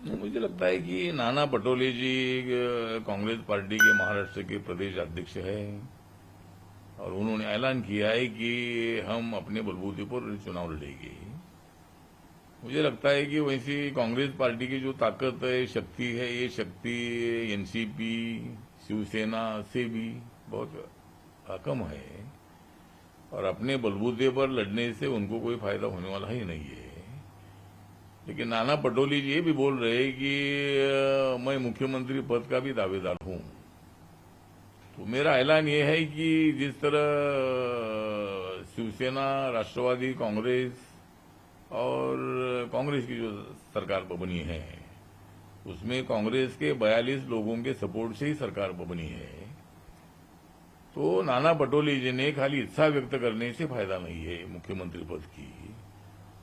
मुझे लगता है कि नाना पटोले जी कांग्रेस पार्टी के महाराष्ट्र के प्रदेश अध्यक्ष हैं और उन्होंने ऐलान किया है कि हम अपने बलबूते पर चुनाव लड़ेंगे। मुझे लगता है कि वैसी कांग्रेस पार्टी की जो ताकत है, शक्ति है, ये शक्ति एनसीपी, शिवसेना से भी बहुत कम है और अपने बलबूते पर लड़ने से उनको कोई फायदा होने वाला ही नहीं है। लेकिन नाना पटोले जी ये भी बोल रहे हैं कि मैं मुख्यमंत्री पद का भी दावेदार हूं। तो मेरा ऐलान ये है कि जिस तरह शिवसेना, राष्ट्रवादी कांग्रेस और कांग्रेस की जो सरकार बनी है उसमें कांग्रेस के 42 लोगों के सपोर्ट से ही सरकार बनी है। तो नाना पटोले जी ने खाली इच्छा व्यक्त करने से फायदा नहीं है मुख्यमंत्री पद की।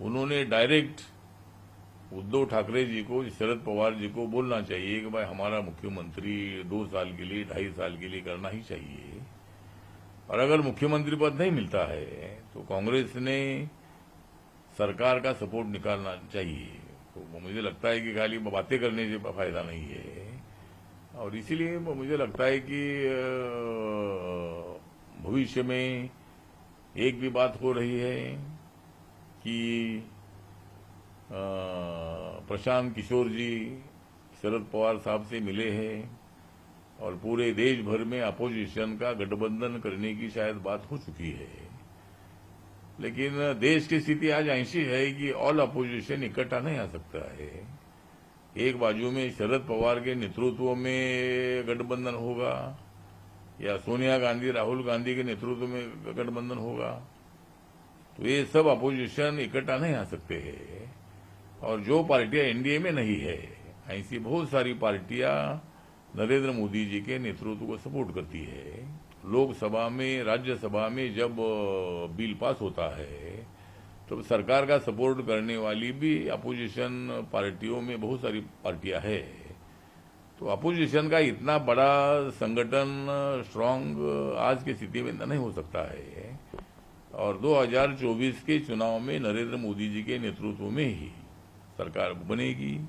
उन्होंने डायरेक्ट उद्धव ठाकरे जी को, शरद पवार जी को बोलना चाहिए कि भाई हमारा मुख्यमंत्री 2 साल के लिए, 2.5 साल के लिए करना ही चाहिए। और अगर मुख्यमंत्री पद नहीं मिलता है तो कांग्रेस ने सरकार का सपोर्ट निकालना चाहिए। तो मुझे लगता है कि खाली बातें करने से फायदा नहीं है और इसीलिए मुझे लगता है कि भविष्य में एक भी बात हो रही है कि प्रशांत किशोर जी शरद पवार साहब से मिले हैं और पूरे देश भर में अपोजिशन का गठबंधन करने की शायद बात हो चुकी है। लेकिन देश की स्थिति आज ऐसी है कि ऑल अपोजिशन इकट्ठा नहीं आ सकता है। एक बाजू में शरद पवार के नेतृत्व में गठबंधन होगा या सोनिया गांधी, राहुल गांधी के नेतृत्व में गठबंधन होगा, तो ये सब अपोजिशन इकट्ठा नहीं आ सकते हैं। और जो पार्टियां एनडीए में नहीं है, ऐसी बहुत सारी पार्टियां नरेंद्र मोदी जी के नेतृत्व को सपोर्ट करती है। लोकसभा में, राज्यसभा में जब बिल पास होता है तो सरकार का सपोर्ट करने वाली भी अपोजिशन पार्टियों में बहुत सारी पार्टियां हैं। तो अपोजिशन का इतना बड़ा संगठन स्ट्रांग आज की स्थिति में नहीं हो सकता है और 2024 के चुनाव में नरेंद्र मोदी जी के नेतृत्व में ही सरकार बनेगी।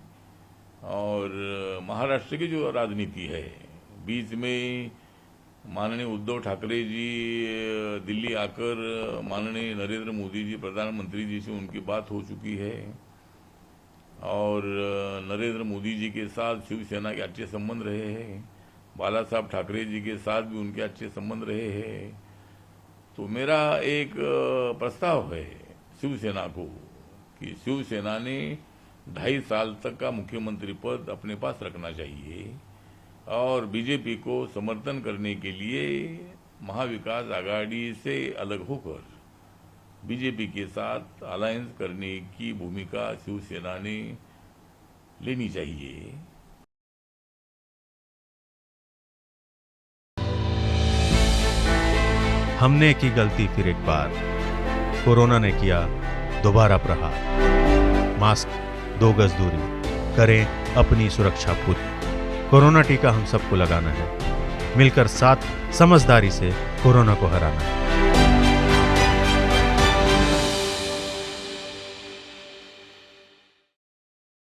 और महाराष्ट्र की जो राजनीति है, बीच में माननीय उद्धव ठाकरे जी दिल्ली आकर माननीय नरेंद्र मोदी जी, प्रधानमंत्री जी से उनकी बात हो चुकी है और नरेंद्र मोदी जी के साथ शिवसेना के अच्छे संबंध रहे हैं, बाला साहब ठाकरे जी के साथ भी उनके अच्छे संबंध रहे हैं। तो मेरा एक प्रस्ताव है शिवसेना को कि शिवसेना ने 2.5 साल तक का मुख्यमंत्री पद अपने पास रखना चाहिए और बीजेपी को समर्थन करने के लिए महाविकास आघाड़ी से अलग होकर बीजेपी के साथ अलायंस करने की भूमिका शिवसेना ने लेनी चाहिए। हमने की गलती फिर एक बार, कोरोना ने किया दोबारा प्रहार। मास्क, 2 गज दूरी, करें अपनी सुरक्षा पूरी। कोरोना टीका हम सबको लगाना है, मिलकर साथ समझदारी से कोरोना को हराना है।